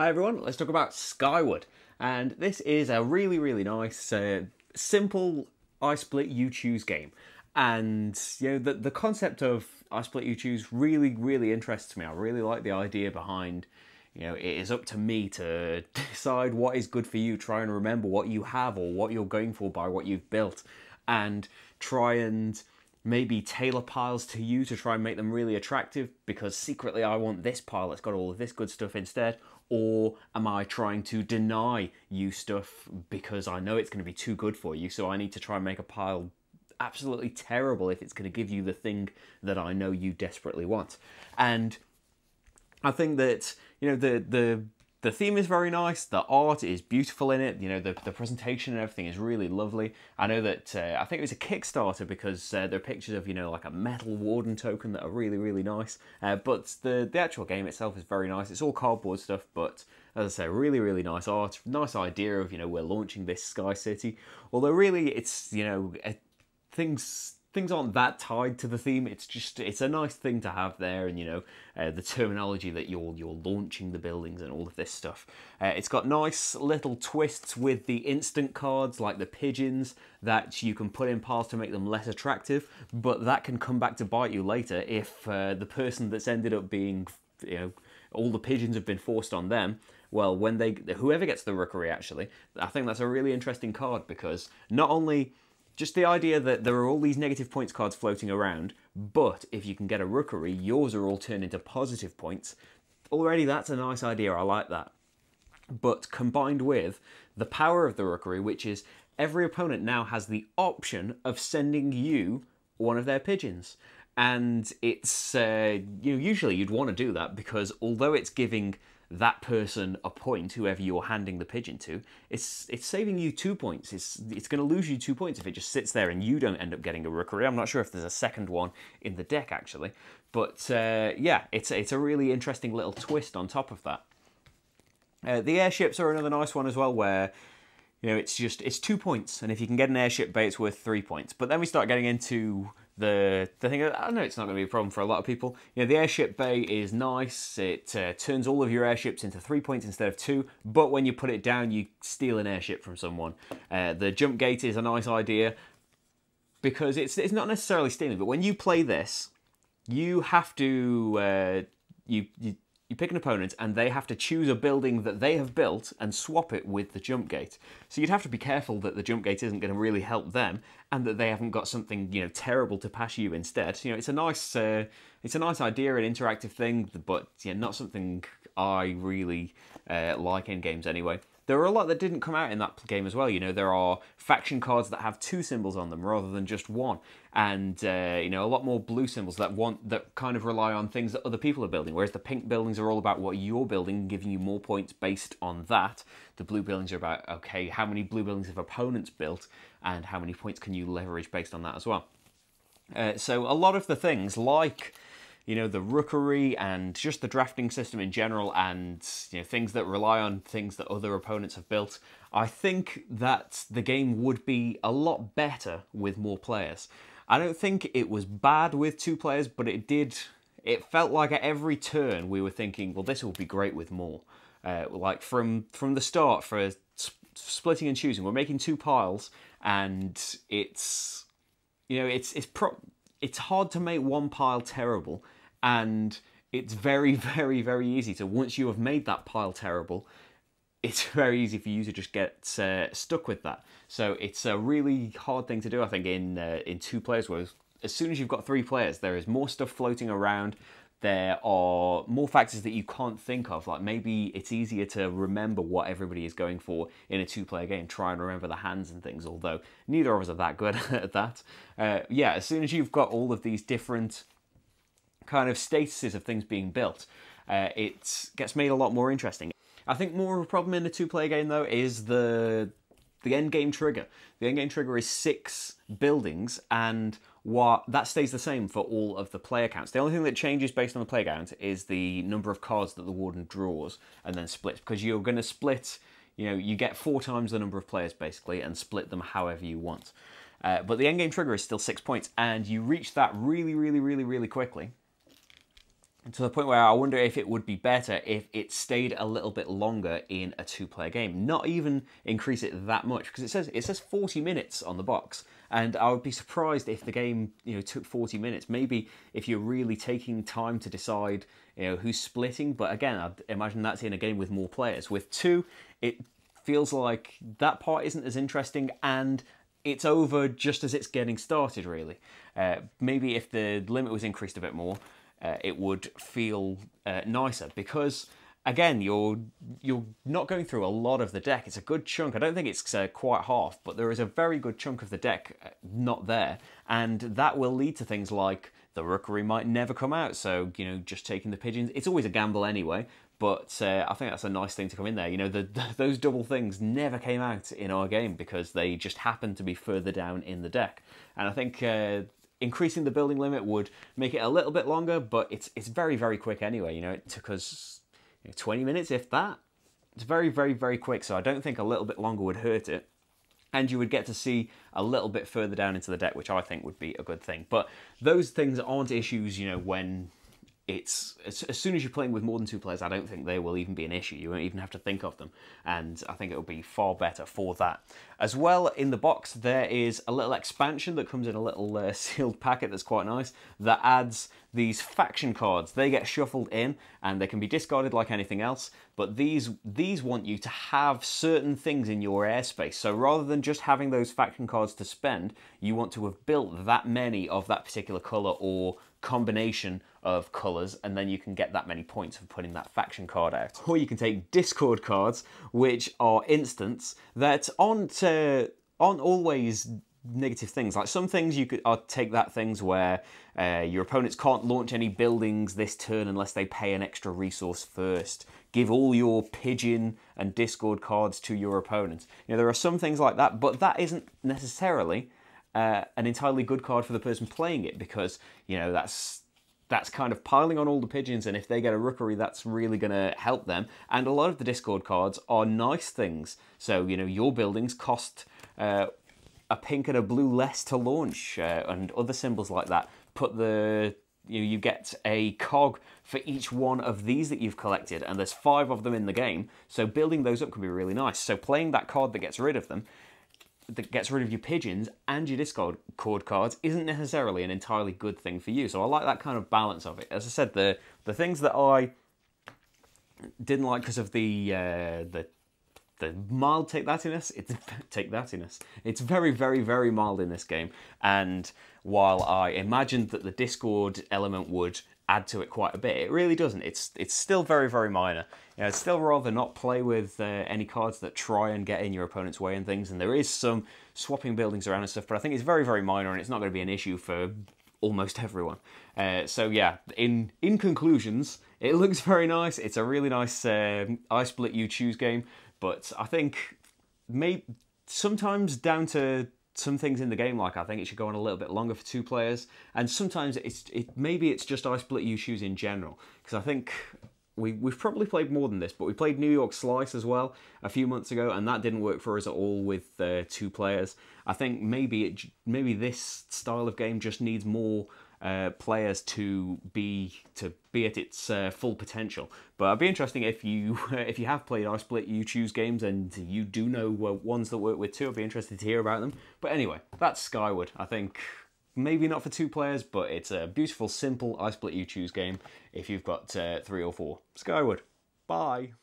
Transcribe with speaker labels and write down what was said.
Speaker 1: Hi everyone, let's talk about Skyward. And this is a really nice, simple I Split You Choose game. And the concept of I Split You Choose really interests me. I really like the idea behind, it is up to me to decide what is good for you, try and remember what you have or what you're going for by what you've built, and try and maybe tailor piles to you to try and make them really attractive because secretly I want this pile that's got all of this good stuff instead. Or am I trying to deny you stuff because I know it's going to be too good for you, so I need to try and make a pile absolutely terrible if it's going to give you the thing that I know you desperately want. And I think that, the theme is very nice, the art is beautiful in it, the presentation and everything is really lovely. I know that, I think it was a Kickstarter because there are pictures of, like a metal warden token that are really nice. But the actual game itself is very nice. It's all cardboard stuff, but as I say, really nice art, nice idea of, we're launching this Sky City. Although really it's, things aren't that tied to the theme. It's a nice thing to have there, and the terminology that you're launching the buildings and all of this stuff. It's got nice little twists with the instant cards, like the pigeons that you can put in piles to make them less attractive, but that can come back to bite you later if the person that's ended up being, all the pigeons have been forced on them. Well, whoever gets the rookery, actually, I think that's a really interesting card because not only just the idea that there are all these negative points cards floating around, but if you can get a rookery, yours are all turned into positive points. Already that's a nice idea, I like that. But combined with the power of the rookery, which is every opponent now has the option of sending you one of their pigeons. And it's, usually you'd want to do that because although it's giving that person a point, whoever you're handing the pigeon to, it's saving you 2 points. It's going to lose you 2 points if it just sits there and you don't end up getting a rookery. I'm not sure if there's a second one in the deck actually, but yeah, it's a really interesting little twist on top of that. The airships are another nice one as well, where it's 2 points, and if you can get an airship bay, it's worth 3 points. But then we start getting into the thing. I know it's not going to be a problem for a lot of people. The airship bay is nice. It turns all of your airships into 3 points instead of 2. But when you put it down, you steal an airship from someone. The jump gate is a nice idea because it's not necessarily stealing. But when you play this, you have to you pick an opponent and they have to choose a building that they have built and swap it with the jump gate. So you'd have to be careful that the jump gate isn't going to really help them and that they haven't got something terrible to pass you instead. It's a nice idea, an interactive thing, but not something I really like in games anyway. There are a lot that didn't come out in that game as well. There are faction cards that have 2 symbols on them rather than just 1. And, a lot more blue symbols that kind of rely on things that other people are building. Whereas the pink buildings are all about what you're building, giving you more points based on that. The blue buildings are about, okay, how many blue buildings have opponents built and how many points can you leverage based on that as well. So a lot of the things like the rookery and just the drafting system in general and, things that rely on things that other opponents have built, I think that the game would be a lot better with more players. I don't think it was bad with 2 players, but it felt like at every turn we were thinking, well, this will be great with more. Like from the start for splitting and choosing, we're making 2 piles and it's hard to make one pile terrible, and it's very easy to, once you have made that pile terrible, it's very easy for you to just get stuck with that. So it's a really hard thing to do, I think, in 2 players, whereas as soon as you've got 3 players, there is more stuff floating around. There are more factors that you can't think of, like maybe it's easier to remember what everybody is going for in a 2-player game, try and remember the hands and things, although neither of us are that good at that. Yeah, as soon as you've got all of these different kind of statuses of things being built, it gets made a lot more interesting. I think more of a problem in a 2-player game, though, is the end game trigger. The end game trigger is 6 buildings, and that stays the same for all of the player counts. The only thing that changes based on the player count is the number of cards that the warden draws and then splits, because you're going to split, you get 4 times the number of players basically and split them however you want. But the end game trigger is still 6 points, and you reach that really quickly to the point where I wonder if it would be better if it stayed a little bit longer in a 2-player game. Not even increase it that much, because it says 40 minutes on the box, and I would be surprised if the game, you know, took 40 minutes. Maybe if you're really taking time to decide, you know, who's splitting. But again, I'd imagine that's in a game with more players. With 2, it feels like that part isn't as interesting, and it's over just as it's getting started, really. Maybe if the limit was increased a bit more, it would feel nicer, because again, you're not going through a lot of the deck. It's a good chunk. I don't think it's quite half, but there is a very good chunk of the deck not there, and that will lead to things like the rookery might never come out. So, you know, just taking the pigeons, it's always a gamble anyway. But I think that's a nice thing to come in there. You know, those double things never came out in our game because they just happened to be further down in the deck. And I think increasing the building limit would make it a little bit longer, but it's very, very quick anyway. You know, it took us 20 minutes, if that. It's very, very, very quick, so I don't think a little bit longer would hurt it. And you would get to see a little bit further down into the deck, which I think would be a good thing. But those things aren't issues, you know, when it's as soon as you're playing with more than 2 players. I don't think they will even be an issue. You won't even have to think of them, and I think it will be far better for that. As well, in the box there is a little expansion that comes in a little sealed packet that's quite nice, that adds these faction cards. They get shuffled in and they can be discarded like anything else, but these want you to have certain things in your airspace. So rather than just having those faction cards to spend, you want to have built that many of that particular colour or combination of colours, and then you can get that many points for putting that faction card out. Or you can take discord cards, which are instants that aren't always negative things. Like some things you could take that things where your opponents can't launch any buildings this turn unless they pay an extra resource first. Give all your pigeon and discord cards to your opponents. You know, there are some things like that, but that isn't necessarily an entirely good card for the person playing it, because, you know, that's kind of piling on all the pigeons, and if they get a rookery, that's really going to help them. And a lot of the discord cards are nice things. So, you know, your buildings cost a pink and a blue less to launch, and other symbols like that. You get a cog for each one of these that you've collected, and there's 5 of them in the game, so building those up can be really nice. So playing that card that gets rid of them, that gets rid of your pigeons and your discord cards, isn't necessarily an entirely good thing for you. So I like that kind of balance of it. As I said, the things that I didn't like because of the mild take-thatiness, it's very, very, very mild in this game. And while I imagined that the discord element would add to it quite a bit, it really doesn't. It's still very, very minor. You know, I'd still rather not play with any cards that try and get in your opponent's way and things, and there is some swapping buildings around and stuff, but I think it's very, very minor, and it's not going to be an issue for almost everyone. So yeah, in conclusions, it looks very nice. It's a really nice I Split You Choose game, but I think sometimes down to some things in the game, like I think it should go on a little bit longer for 2 players, and sometimes maybe it's just I Split You Choose in general, because I think we've probably played more than this, but we played New York Slice as well a few months ago, and that didn't work for us at all with 2 players. I think maybe this style of game just needs more players to be at its full potential. But it'd be interesting if you have played I Split You Choose games and you do know ones that work with 2. I'd be interested to hear about them. But anyway, that's Skyward. I think maybe not for 2 players, but it's a beautiful, simple I Split You Choose game if you've got 3 or 4. Skyward. Bye.